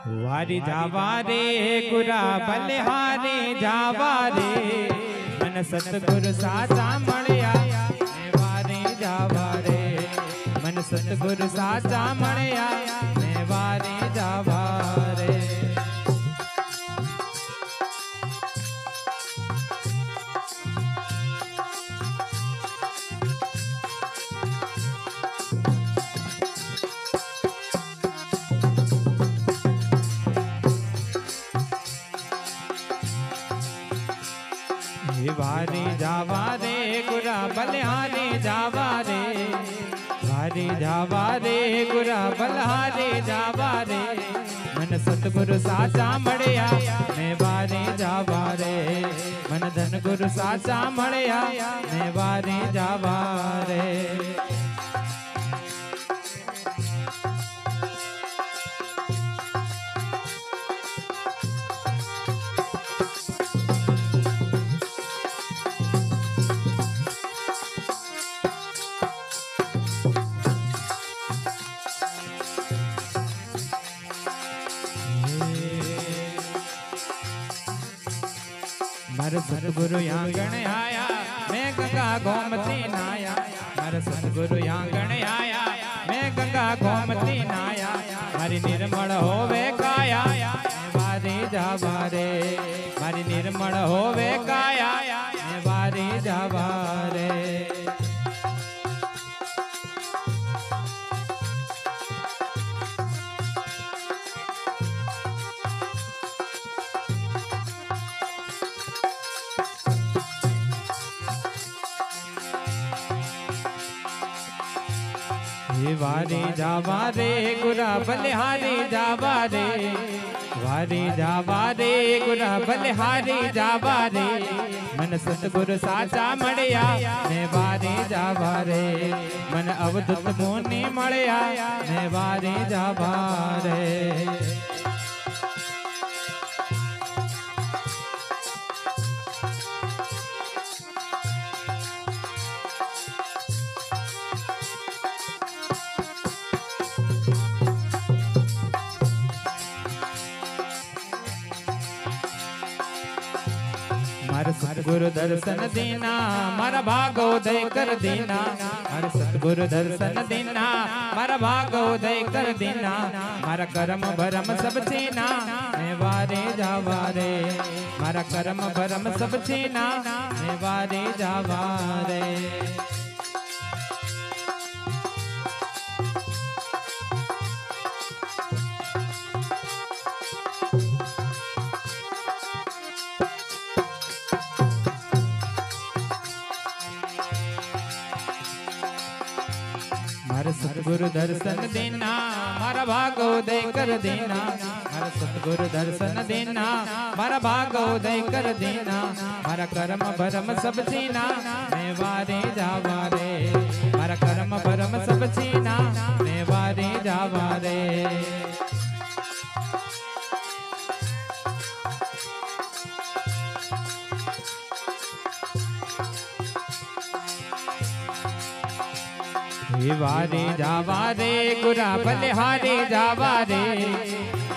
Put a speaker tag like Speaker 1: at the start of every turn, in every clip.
Speaker 1: वारी जावा रे गुरा बलिहारी जावा रे मन सतगुरु साचा मळ्या ने वारी जावा रे मन सतगुरु साचा मळ्या ने वारी जावा रे। वारी जावा रे गुरा बलिहारी जावा रे वारी जावा रे गुरा बलिहारी जावा रे मन सतगुरु साचा मळ्या ने वारी जावा रे मन धन गुरु साचा मळ्या ने वारी जावा रे। मारे सतगुरु आंगण आया मैं गंगा गोमती नाया मारे सतगुरु आंगण आया मैं गंगा गोमती नाया मारी निर्मल होवे काया मैं वारी जावा रे मारी निर्मल होवे काया मैं वारी जावा रे। वारी जावा रे गुरा बलिहारी जावा रे वारी जावा रे गुरा बलिहारी जावा रे मन सतगुरु साचा मळ्या ने वारी जावा रे मन अवधूत मुनि मळ्या ने वारी जावा रे। मारे सतगुरु दर्शन देना मारा भागोदय कर देना मारे सतगुरु दर्शन देना मारा भागोदय कर देना मारा कर्म भरम सब छीना मैं वारे जावा रे मारा कर्म भरम सब छीना मैं वारे जावा रे। मारे सतगुरु दर्शन देना मारा भागोदय कर देना मारा सतगुरु दर्शन देना मारा भागोदय कर देना मारा कर्म भरम सब छीना मैं वारे जावा रे मारा कर्म भरम सब छीना मैं वारे जावा रे। वारी जावा रे गुरा बलिहारी जावा रे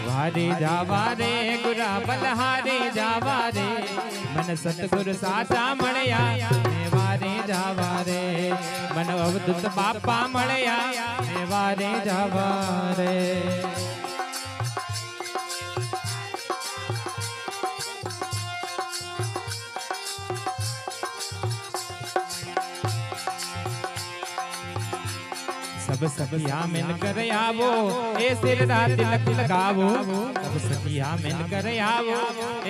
Speaker 1: वारी जावा रे गुरा बलिहारी जावा रे मन सतगुरु साचा मळ्या ने वारी जावा रे मन अवधूत बापा मळ्या ने वारी जावा रे। सब सखिया मिलकर आवो ए सिर रात तिलक लगावो सब सखिया मिलकर आवो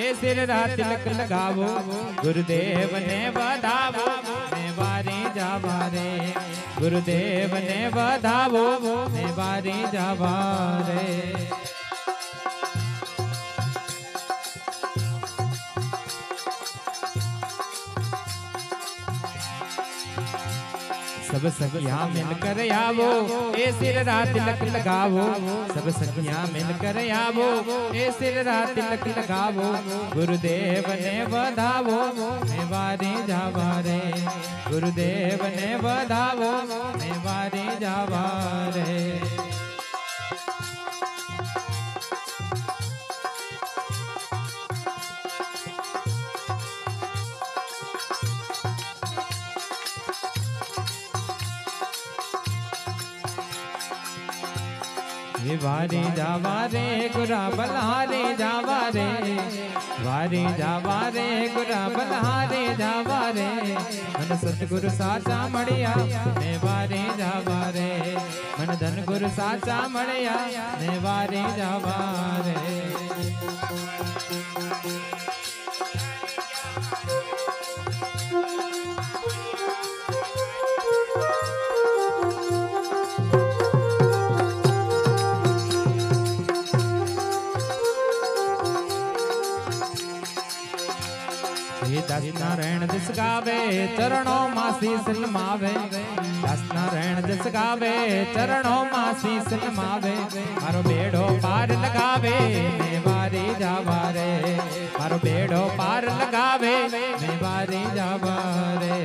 Speaker 1: ए सिर रात तिलक लगावो गुरुदेव ने बधावो मैं वारी जावा रे गुरुदेव ने बधावो मैं वारी जावा रे। सब सखिया मिलकर आवो ए सिर रात तिलक लगावो सब सखिया मिलकर आवो ए सिर रात तिलक लगावो गुरुदेव ने बधावो मैं वारी जावा रे गुरुदेव ने बधावो मैं वारी जावा रे। ये वारी जावा रे गुरा बलहारे जावा रे, वारी जावा रे गुरा बलहारे जावा रे, मन सतगुरु साचा मड़िया ने वारी जावा रे, मन धन गुरु साचा मड़िया ने वारी जावा रे। दस नारायण दिस गावे चरणों मासी सिलमावे, दस नारायण दिस गावे चरणों मासी सिलमावे, मारो बेड़ो पार लगावे मैं वारी जावा रे, मारो बेड़ो पार लगावे मैं वारी जावा रे।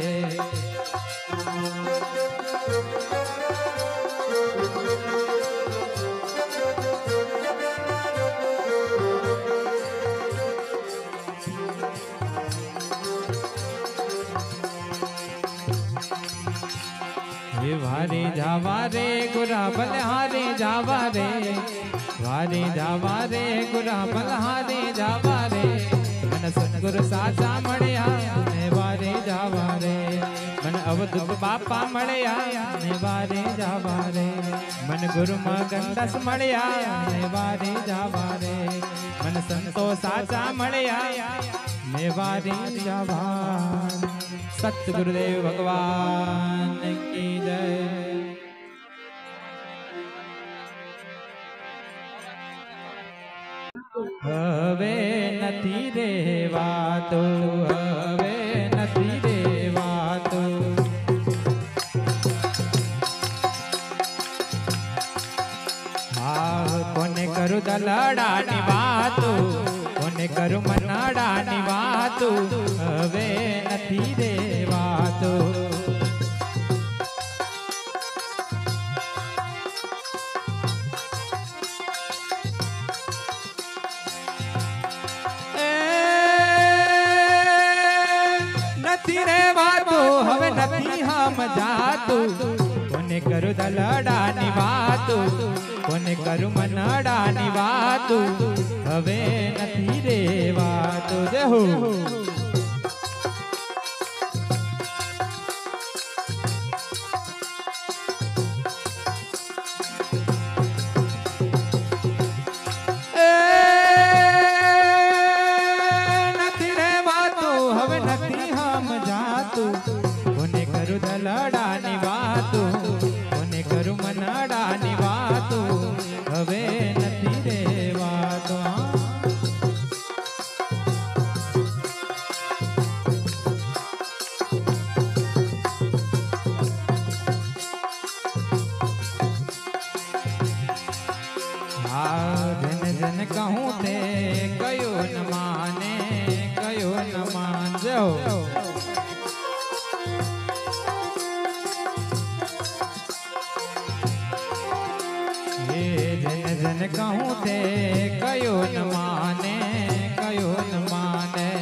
Speaker 1: वारी जावा रे गुरा बलहारे जावा रे, वारी जावा रे गुरा बलहारे जावा रे, मन सतगुरु साचा मड़िया ने वारी जावा रे, मन अवधूत बापा मड़िया ने वारी जावा रे, मन गुरु मगंदस मड़िया ने वारी जावा रे, मन संतो साचा मड़िया ने वारी जावा। सतगुरुदेव भगवान की जय। हवे नथी रेवातो, हवे नथी रेवातो, कोने करू दलडानी वातो, कोने करू मनाडानी वातो, हवे नथी रेवातो। नथी रेवातो हवे नथी हम जातो, कोने करू दलडानी वातो, कोने करू मनाडानी वातो, हवे नथी रेवातो। जय हो। नथी रेवातो हवे नथी हम जातो, कोने करू दलडानी वातो, कोने करू मनाडानी वातो, हवे नथी रेवातो। जन जन कहूँ थे कयो न माने, कयो न मान जाओ। जन जन कहूँ थे कयो न माने, कयो न माने।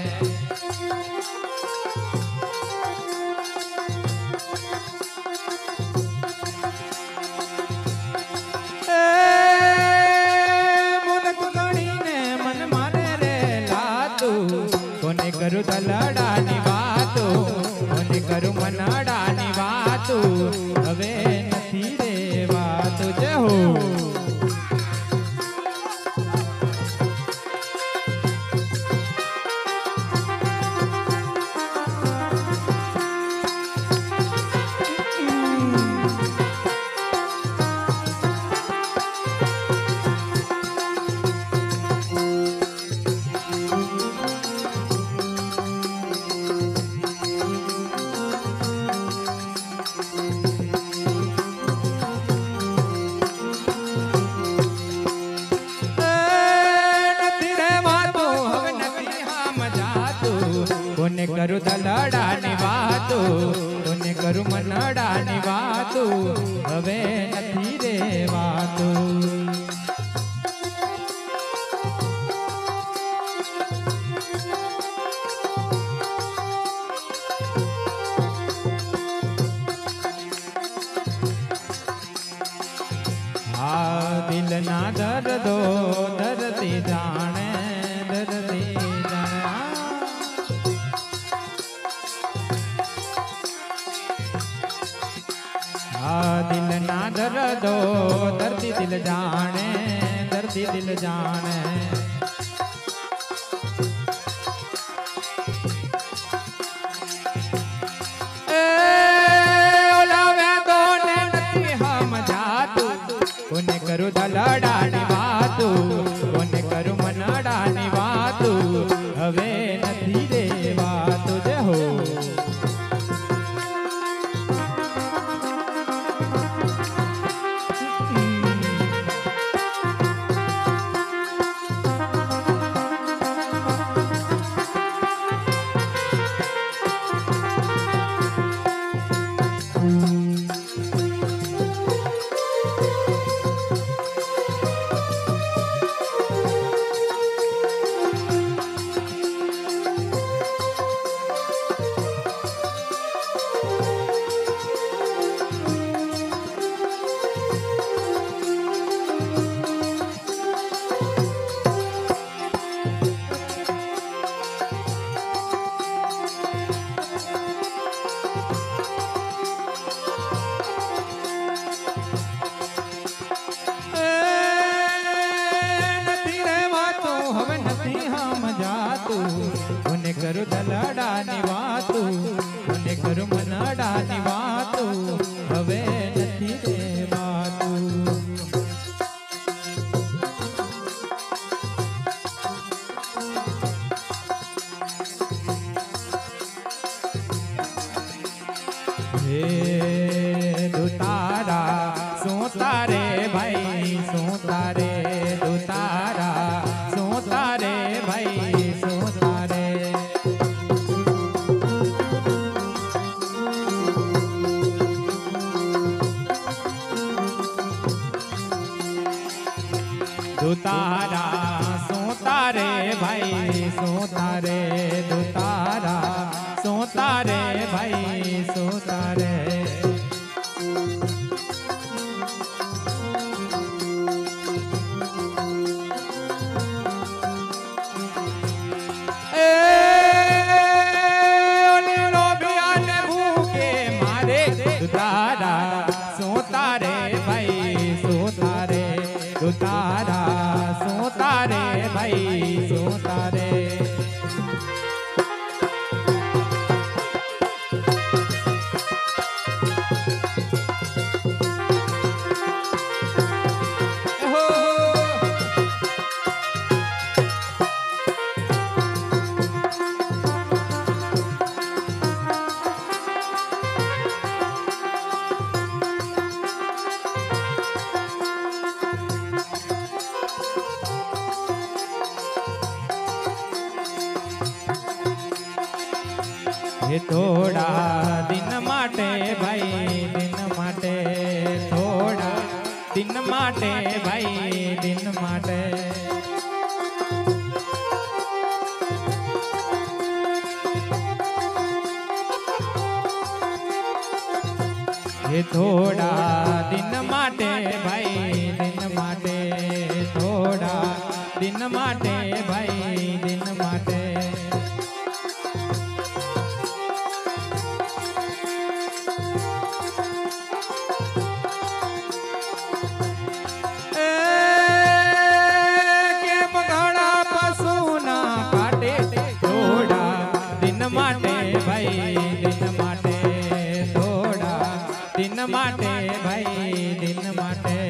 Speaker 1: कोने करू दलडानी वातो, कोने करू मनाडानी वातो, हवे नथी रेवातो। जय हो। कोने करू दलडानी वातो, कोने करू मनाडानी वातो, हवे नथी रेवातो। दिल न धरती जाने धरती जाने दिल ना धर दो धरती दिल जाने धरती दिल जाने कोने करू दलडानी वातु कोने करू मनडानी वातु हवे नथी रे वातु जे हो कोने करू दलडानी वातु कोने करू मनडानी वातु हवे नथी रे वातु हे दुतारा सोतारे भाई सोतारे दुतारा सोतारे भाई दुतारा सोतारे भाई सोतारे दुतारा सोतारे भाई सोतारे दुतारा सोतारे भाई सोतारे दुतारा सोतारे भाई सोतारे थोड़ा दिन माटे भाई दिन माटे थोड़ा दिन माटे भाई दिन माटे थोड़ा दिन माटे भाई दिन माटे थोड़ा दिन माटे भाई दिन माटे दिन माटे भाई दिन माटे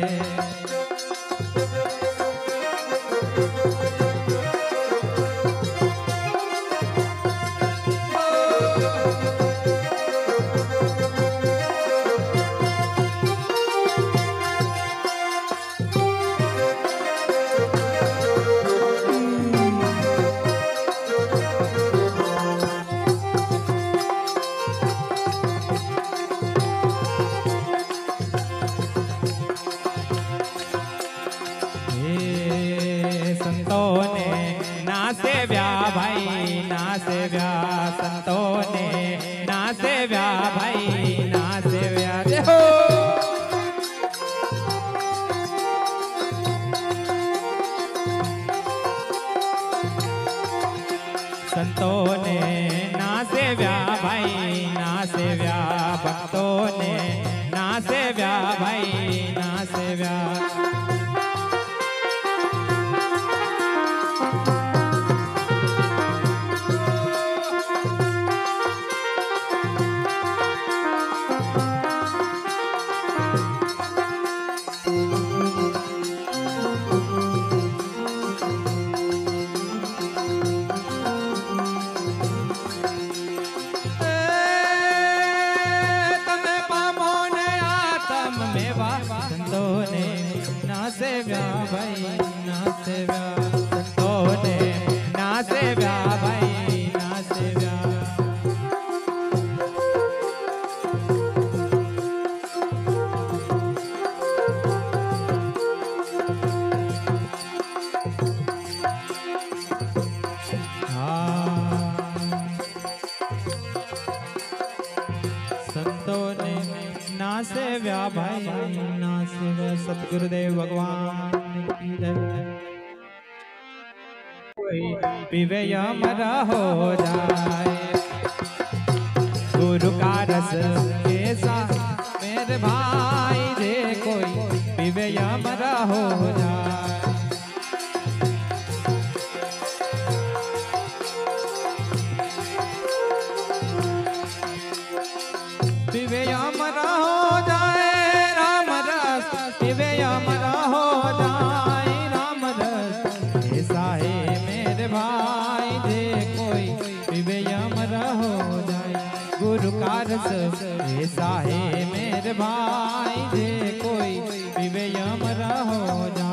Speaker 1: संतों ने ना सेव्या भाई ना सेव्या संतों ने ना सेव्या भाई ना सेव्या देखो संतों ने ना सेव्या भाई ना सेव्या, भक्तों ने ना सेव्या भाई ना सेव्या। सतगुरुदेव भगवान की जय। कोई पीवे अमरा हो जाए, गुरु का रस कैसा मेरे भाई रे, कोई पीवे अमरा हो जाए। पीवे अमरा हो जाए राम रस, पीवे अमरा हो जाए राम रस, ऐसा है मेरे भाई जे कोई पीवे अमरा हो जाए। गुरु का रस ऐसा है मेरे भाई जे कोई पीवे अमरा हो जाए।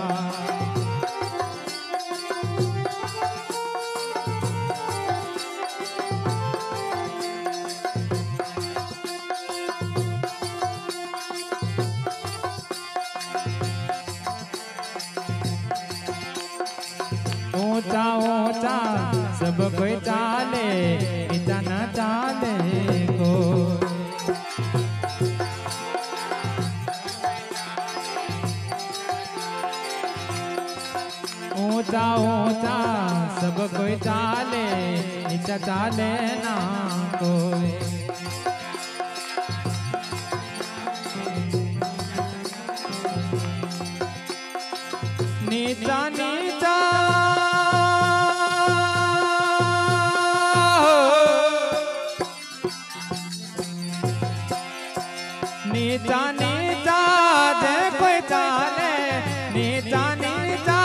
Speaker 1: ऊंचा ऊंचा सब कोई चाले, नीचा न चाले को। ऊंचा ऊंचा सब कोई चाले, नीचा चाले ना कोई। नीचा नीचा नीचा नीचा जे कोई चाले, नीचा नीचा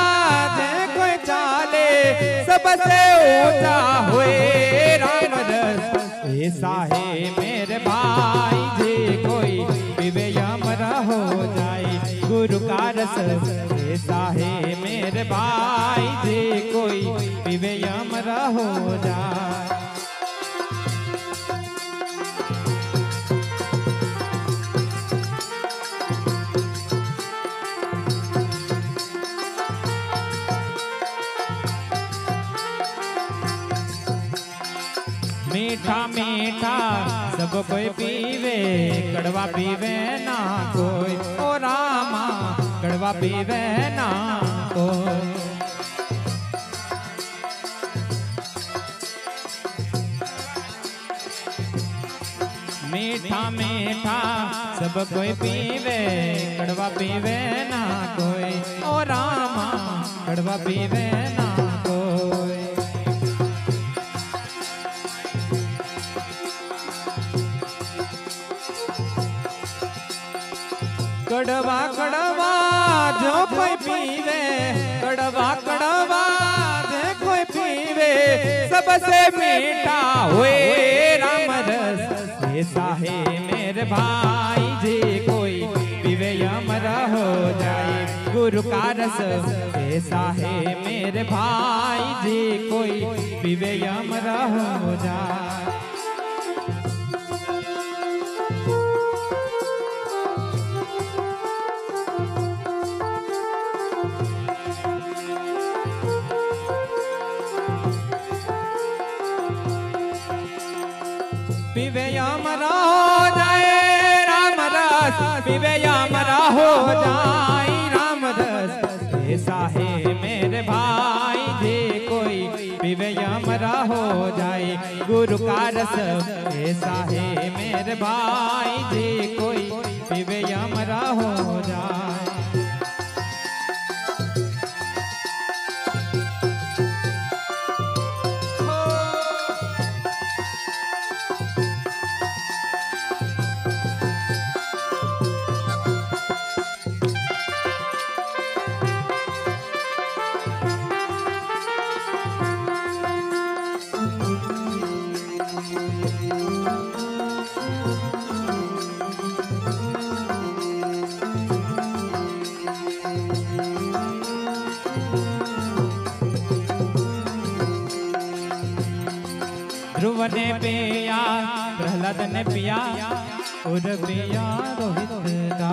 Speaker 1: जे कोई चाले, सबसे ऊंचा हुए राम रस, ऐसा है मेरे भाई जे कोई पीवे अमरा हो जाए। गुरु का रस ऐसा है मेरे भाई जे कोई पीवे अमरा हो जाए। मीठा मीठा सब कोई पीवे, कड़वा पीवे ना कोई, ओ रामा कड़वा पीवे ना कोई। मीठा मीठा सब कोई पीवे, कड़वा पीवे ना कोई, ओ रामा कड़वा पीवे ना कोई। कड़वा कड़वा जो कोई पीवे, कड़वा कड़वा जो कोई पीवे, सबसे मीठा हुए राम रस, ऐसा है मेरे भाई जे कोई पीवे अमरा हो जाए। गुरु का रस ऐसा है मेरे भाई जे कोई पीवे अमरा हो जाए। पीवे अमरा हो जाए राम रस, पीवे अमरा हो जाए राम रस, ऐसा है मेरे भाई जे कोई पीवे अमरा हो गुरु का रस ऐसा है मेरे भाई जी, कोई पीवे यमरा हो जाए। ध्रुव ने पिया प्रहलाद ने पिया और पिया रोहित दा।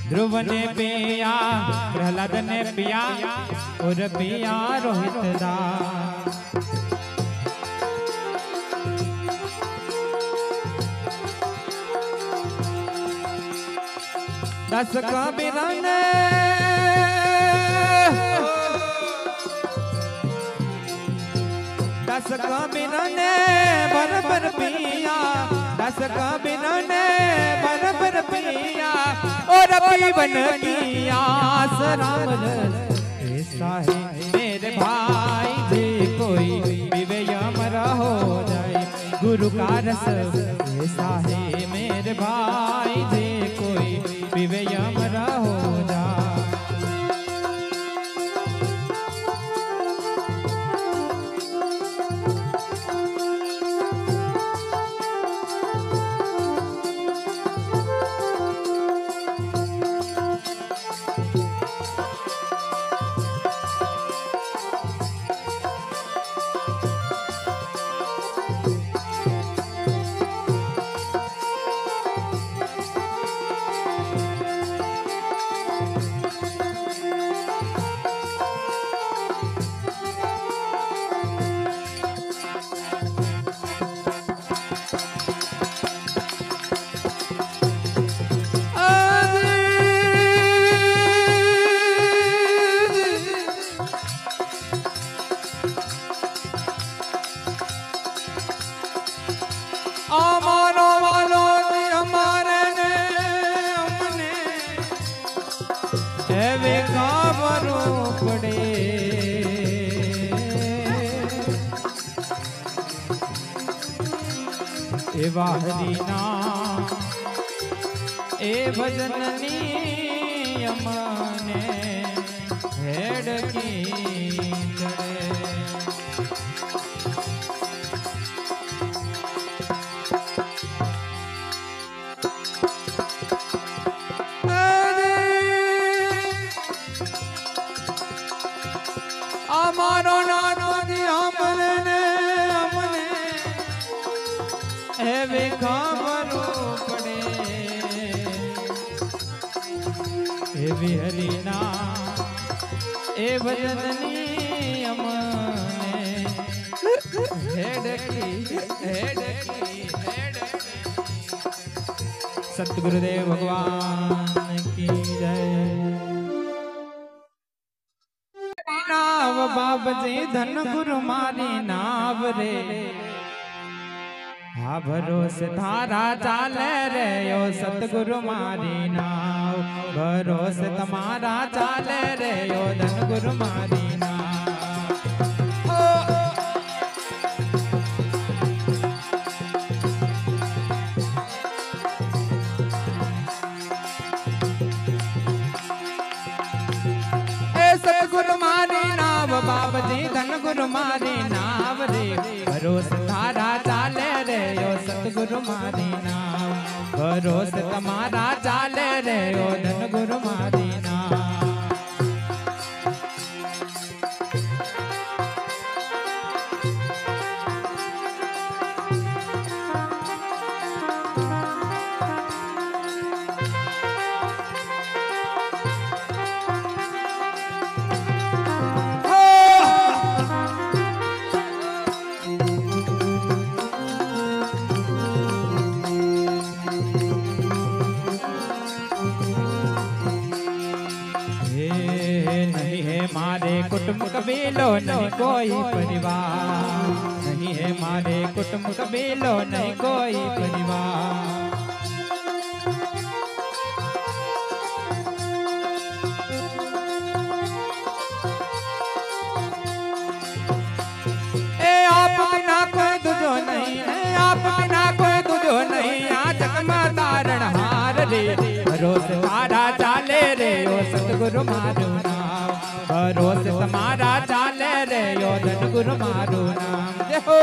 Speaker 1: ध्रुव ने पिया प्रहलाद ने पिया और पिया रोहित दा। दस कबीरा ने बराबर पिया, 10 कबीरा ने बराबर पिया और पीवन किया सराम। ऐसा है मेरे भाई जी, कोई पीवे यमरा हो जाए। गुरु का रस ऐसा है मेरे भाई जी, कोई पीवे यमरा हो जा। ए वाहरीना ए भजननी अमने हेड की चढ़े। अमारो नानो दिया मने वे खबरो पड़े। ए विहरीना ए भजननी अमने हेडकी। सतगुरुदेव भगवान की जय। नाव बाबजी धन गुरु मारी नाव रे, हा भरोसे थारा चाले रे यो सतगुरु मारी नाव। भरोसे तुम्हारा चाले रे यो धन गुरु मारी नाव। सतगुरु मारी नाव बाबजी धन गुरु मारी नाव रे। भरोसे थारा चाले रे यो सतगुरु मारी नाव। भरोसे तुम्हारा चाले रे यो धन गुरु मारी नाव। कुटुंब कबीलो नहीं कोई परिवार, नहीं है मारे कुटुंब कबीलो नहीं कोई परिवार। आप बिना कोई दूजो नहीं है, आप बिना कोई दूजो नहीं, यहाँ जगमा तारण हार रे, भरोसे तारा चाले रे ओ सतगुरु मारू नाम, भरोसे तुम्हारा चाले रे ओ धन गुरु मारू नाम। जय हो।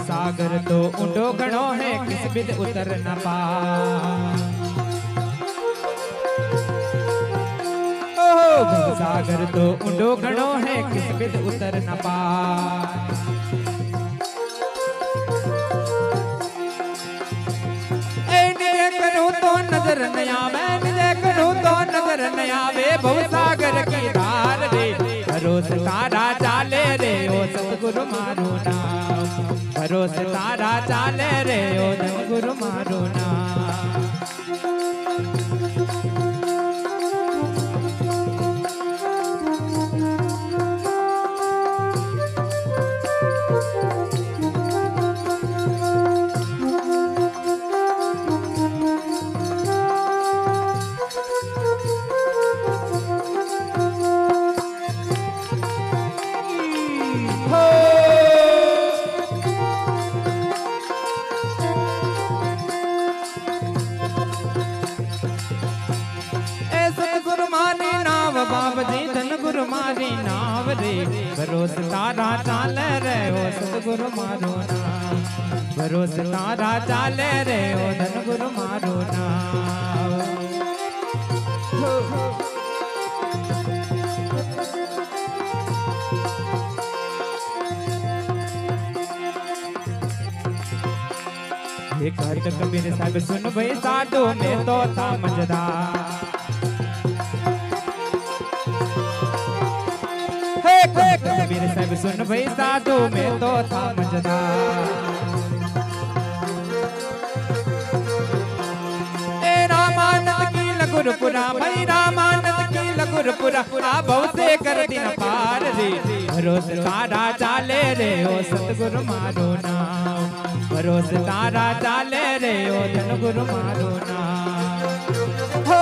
Speaker 1: सागर तो ऊंडो घणो है किस बिद उतर न पा, सागर तो ऊंडो घणो है किस बिद उतर न पा। करूं तो नजर न आवे, निजे करूं तो नजर न आवे, बहु सागर की धार रे, भरोसे तारा चाले रे ओ सतगुरु मारू नाम, भरोसे तारा चाले रे ओ धन गुरु मारू नाम। बाबा जी धन गुरु मारी नाव रे, भरोसे तारा चाले रे ओ सतगुरु मारो नाम, भरोसे तारा चाले रे ओ धन गुरु मारो नाम। ये कहत कबीर साहब सुन भाई साधु में तो था मजदार, कबीर साहब सुन भाई साधु में तो था मजदार। रामानंद की लगुरपुरा भाई, रामानंद की लगुरपुरा, बहु से कर दिन पार रे, भरोसे तारा चाले रे ओ सतगुरु मारो नाम, भरोसे तारा चाले रे ओ धन गुरु मारो नाम। हो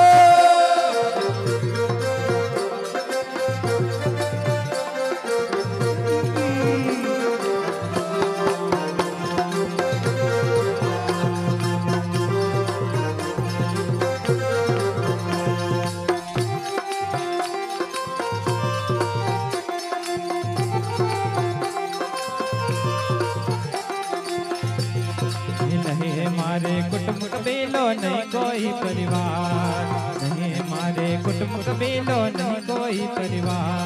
Speaker 1: मारे कुटुंब कबीलो नहीं कोई परिवार, नहीं मारे कुटुंब कबीलो नहीं कोई परिवार।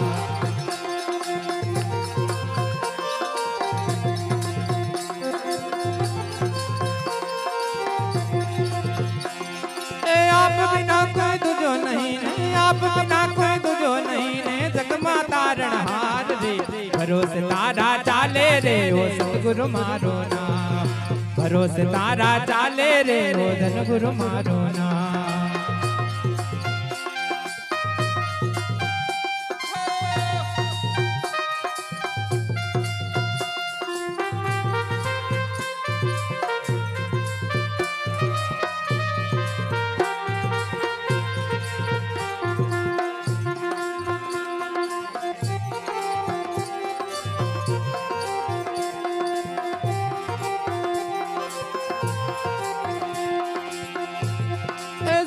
Speaker 1: आप बिना कोई दूजो नहीं, आप बिना कोई दूजो नहीं, जगमा तारण हार रे, भरोसे तारा चाले रे ओ सतगुरु मारो नाम, भरोसे तारा चाले रे ओ धन गुरु मारो नाम।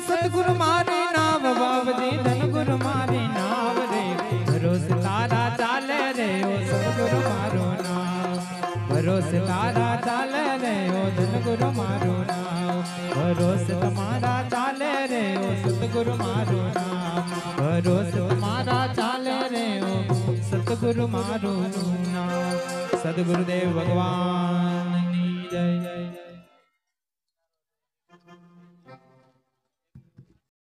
Speaker 1: सतगुरु मारी नाव बाबा जी धन गुरु मारी नाव रे, भरोसे तारा चाले रे ओ सतगुरु मारो नाम, भरोसे तारा चाले रे ओ धन गुरु मारो नाम, भरोसे तुम्हारा चाले रे ओ सतगुरु मारो नाम, भरोसे तुम्हारा चाले रे ओ સદગુરુ મારું નામ. સદગુરુદેવ ભગવાનની જય.